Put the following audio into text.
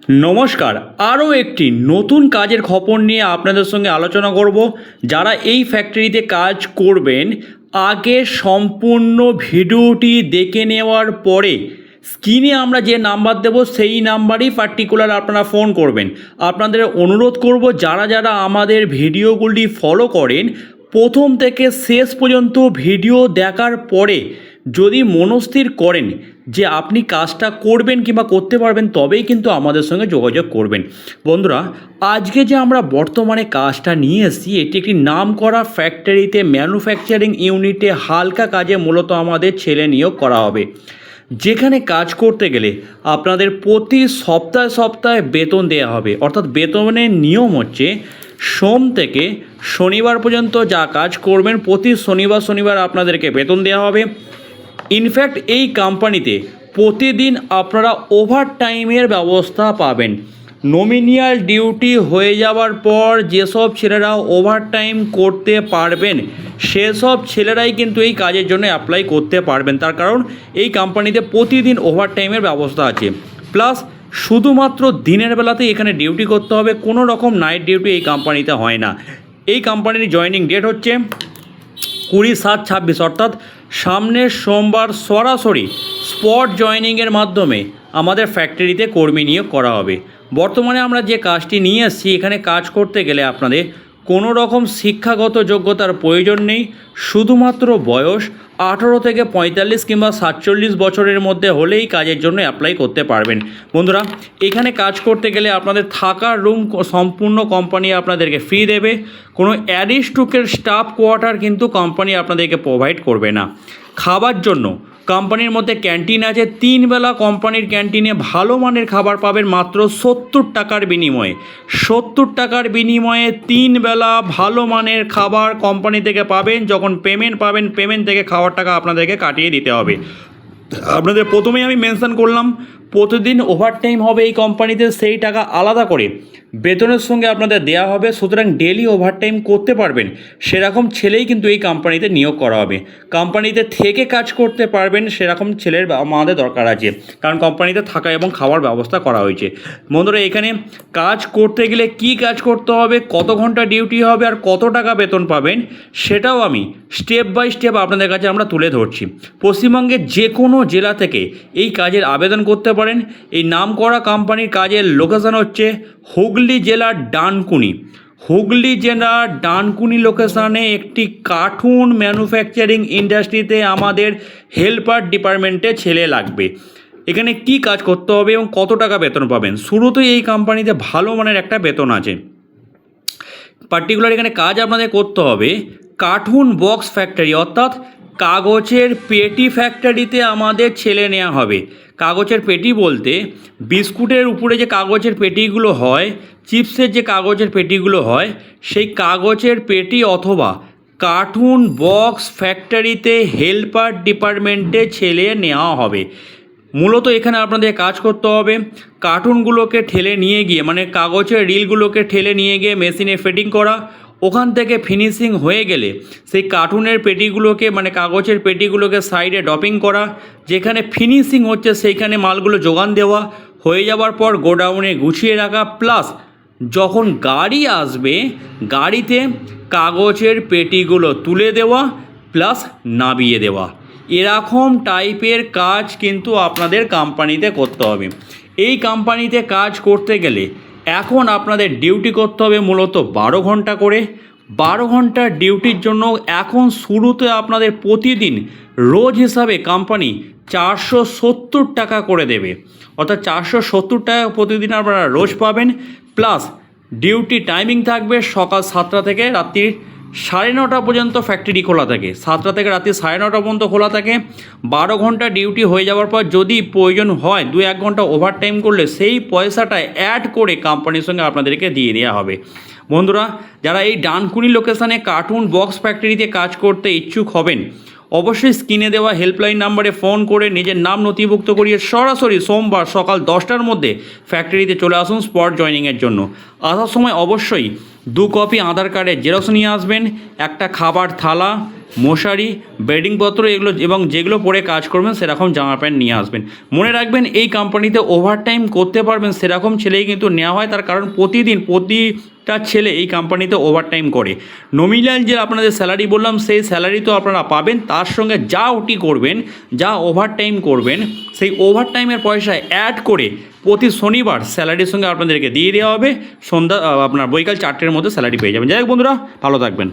নমস্কার, আরও একটি নতুন কাজের খবর নিয়ে আপনাদের সঙ্গে আলোচনা করব। যারা এই ফ্যাক্টরিতে কাজ করবেন, আগে সম্পূর্ণ ভিডিওটি দেখে নেওয়ার পরে স্ক্রিনে আমরা যে নাম্বার দেব সেই নাম্বারই পার্টিকুলার আপনারা ফোন করবেন। আপনাদের অনুরোধ করব, যারা যারা আমাদের ভিডিওগুলি ফলো করেন, প্রথম থেকে শেষ পর্যন্ত ভিডিও দেখার পরে যদি মনস্থির করেন যে আপনি কাজটা করবেন কিংবা করতে পারবেন, তবেই কিন্তু আমাদের সঙ্গে যোগাযোগ করবেন। বন্ধুরা, আজকে যে আমরা বর্তমানে কাজটা নিয়ে এসেছি, এটি একটি নামকরা ফ্যাক্টরিতে ম্যানুফ্যাকচারিং ইউনিটে হালকা কাজে মূলত আমাদের ছেলে নিয়োগ করা হবে। যেখানে কাজ করতে গেলে আপনাদের প্রতি সপ্তাহে সপ্তাহে বেতন দেওয়া হবে। অর্থাৎ বেতনের নিয়ম হচ্ছে সোম থেকে শনিবার পর্যন্ত যা কাজ করবেন প্রতি শনিবার আপনাদেরকে বেতন দেওয়া হবে। ইনফ্যাক্ট এই কোম্পানিতে প্রতিদিন আপনারা ওভারটাইমের ব্যবস্থা পাবেন। নমিনিয়াল ডিউটি হয়ে যাওয়ার পর যেসব ছেলেরা ওভারটাইম করতে পারবেন সেসব ছেলেরাই কিন্তু এই কাজের জন্য অ্যাপ্লাই করতে পারবেন। তার কারণ এই কোম্পানিতে প্রতিদিন ওভারটাইমের ব্যবস্থা আছে। প্লাস শুধুমাত্র দিনের বেলাতেই এখানে ডিউটি করতে হবে, কোনো রকম নাইট ডিউটি এই কোম্পানিতে হয় না। এই কোম্পানির জয়েনিং ডেট হচ্ছে 20/7/26, অর্থাৎ সামনের সোমবার সরাসরি স্পট জয়েনিংয়ের মাধ্যমে আমাদের ফ্যাক্টরিতে কর্মী নিয়োগ করা হবে। বর্তমানে আমরা যে কাজটি নিয়ে আসছি, এখানে কাজ করতে গেলে আপনাদের কোনো রকম শিক্ষাগত যোগ্যতার প্রয়োজন নেই। শুধুমাত্র বয়স 18 থেকে 45 কিংবা 47 বছরের মধ্যে হলেই কাজের জন্য অ্যাপ্লাই করতে পারবেন। বন্ধুরা, এখানে কাজ করতে গেলে আপনাদের থাকার রুম সম্পূর্ণ কোম্পানি আপনাদেরকে ফ্রি দেবে। কোনো অ্যারিস্টুকের স্টাফ কোয়ার্টার কিন্তু কোম্পানি আপনাদেরকে প্রোভাইড করবে না। খাবার জন্য কোম্পানির মধ্যে ক্যান্টিন আছে। 3 বেলা কোম্পানির ক্যান্টিনে ভালো মানের খাবার পাবেন মাত্র 70 টাকার বিনিময়ে। 70 টাকার বিনিময়ে 3 বেলা ভালো মানের খাবার কোম্পানি থেকে পাবেন। যখন পেমেন্ট পাবেন, পেমেন্ট থেকে খাওয়ার টাকা আপনাদেরকে কাটিয়ে দিতে হবে। আপনাদের প্রথমেই আমি মেনশন করলাম, প্রতিদিন ওভারটাইম হবে এই কোম্পানিতে, সেই টাকা আলাদা করে বেতনের সঙ্গে আপনাদের দেওয়া হবে। সুতরাং ডেলি ওভারটাইম করতে পারবেন সেরকম ছেলেই কিন্তু এই কোম্পানিতে নিয়োগ করা হবে। কোম্পানিতে থেকে কাজ করতে পারবেন সেরকম ছেলের আমাদের দরকার আছে, কারণ কোম্পানিতে থাকা এবং খাওয়ার ব্যবস্থা করা হয়েছে। বন্ধুরা, এখানে কাজ করতে গেলে কি কাজ করতে হবে, কত ঘন্টা ডিউটি হবে আর কত টাকা বেতন পাবেন, সেটাও আমি স্টেপ বাই স্টেপ আপনাদের কাছে আমরা তুলে ধরছি। পশ্চিমবঙ্গের যে কোনো জেলা থেকে এই কাজের আবেদন করতে পারেন। এই নামকরা কোম্পানির কাজের লোকেশন হচ্ছে হুগলি জেলার ডানকুনি। হুগলি জেলার ডানকুনি লোকেশানে একটি কার্টুন ম্যানুফ্যাকচারিং ইন্ডাস্ট্রিতে আমাদের হেল্পার ডিপার্টমেন্টে ছেলে লাগবে। এখানে কি কাজ করতে হবে এবং কত টাকা বেতন পাবেন, শুরুতেই এই কোম্পানিতে ভালো মানের একটা বেতন আছে। পার্টিকুলার এখানে কাজ আপনাদের করতে হবে কার্টুন বক্স ফ্যাক্টরি, অর্থাৎ কাগজের পেটি ফ্যাক্টরিতে আমাদের ছেলে নেওয়া হবে। কাগজের পেটি বলতে বিস্কুটের উপরে যে কাগজের পেটিগুলো হয়, চিপসের যে কাগজের পেটিগুলো হয়, সেই কাগজের পেটি অথবা কার্টুন বক্স ফ্যাক্টরিতে হেল্পার ডিপার্টমেন্টে ছেলে নেওয়া হবে। মূলত এখানে আপনাদের কাজ করতে হবে কার্টুনগুলোকে ঠেলে নিয়ে গিয়ে, মানে কাগজের রিলগুলোকে ঠেলে নিয়ে গিয়ে মেশিনে ফিটিং করা। ওখান থেকে ফিনিশিং হয়ে গেলে সেই কার্টুনের পেটিগুলোকে, মানে কাগজের পেটিগুলোকে সাইডে ডপিং করা। যেখানে ফিনিশিং হচ্ছে সেইখানে মালগুলো যোগান দেওয়া। হয়ে যাওয়ার পর গোডাউনে গুছিয়ে রাখা। প্লাস যখন গাড়ি আসবে, গাড়িতে কাগজের পেটিগুলো তুলে দেওয়া প্লাস নামিয়ে দেওয়া। এরকম টাইপের কাজ কিন্তু আপনাদের কোম্পানিতে করতে হবে। এই কোম্পানিতে কাজ করতে গেলে এখন আপনাদের ডিউটি করতে হবে মূলত 12 ঘন্টা করে। 12 ঘন্টার ডিউটির জন্য এখন শুরুতে আপনাদের প্রতিদিন রোজ হিসাবে কোম্পানি 470 টাকা করে দেবে। অর্থাৎ 470 টাকা প্রতিদিন আপনারা রোজ পাবেন। প্লাস ডিউটি টাইমিং থাকবে সকাল 7টা থেকে রাত্রি 9:30 পর্যন্ত ফ্যাক্টরি খোলা থাকে। 7টা থেকে রাত্রি 9:30 পর্যন্ত খোলা থাকে। 12 ঘন্টা ডিউটি হয়ে যাওয়ার পর যদি প্রয়োজন হয় 2-1 ঘন্টা ওভারটাইম করলে সেই পয়সাটা অ্যাড করে কোম্পানির সঙ্গে আপনাদেরকে দিয়ে দেওয়া হবে। বন্ধুরা, যারা এই ডানকুনি লোকেশানে কার্টুন বক্স ফ্যাক্টরিতে কাজ করতে ইচ্ছুক হবেন, অবশ্যই স্ক্রিনে দেওয়া হেল্পলাইন নাম্বারে ফোন করে নিজের নাম নথিভুক্ত করিয়ে সরাসরি সোমবার সকাল 10টার মধ্যে ফ্যাক্টরিতে চলে আসুন স্পট জয়েনিংয়ের জন্য। আসার সময় অবশ্যই 2 কপি আধার কার্ডের জেরক্স নিয়ে আসবেন, একটা খাবার থালা, মশারি, বেডিংপত্র এগুলো এবং যেগুলো পরে কাজ করবেন সেরকম জামা প্যান্ট নিয়ে আসবেন। মনে রাখবেন এই কোম্পানিতে ওভারটাইম করতে পারবেন সেরকম ছেলেই কিন্তু নেওয়া হয়, তার কারণ প্রতিটা ছেলে এই কোম্পানিতে ওভারটাইম করে। নমিনাল যে আপনাদের স্যালারি বললাম সেই স্যালারি তো আপনারা পাবেন, তার সঙ্গে যা ওটি করবেন, যা ওভারটাইম করবেন সেই ওভারটাইমের পয়সা অ্যাড করে প্রতি শনিবার স্যালারির সঙ্গে আপনাদেরকে দিয়ে দেওয়া হবে। সন্ধ্যা আপনার বৈকাল 4টের মধ্যে স্যালারি পেয়ে যাবেন। যাই হোক বন্ধুরা, ভালো থাকবেন।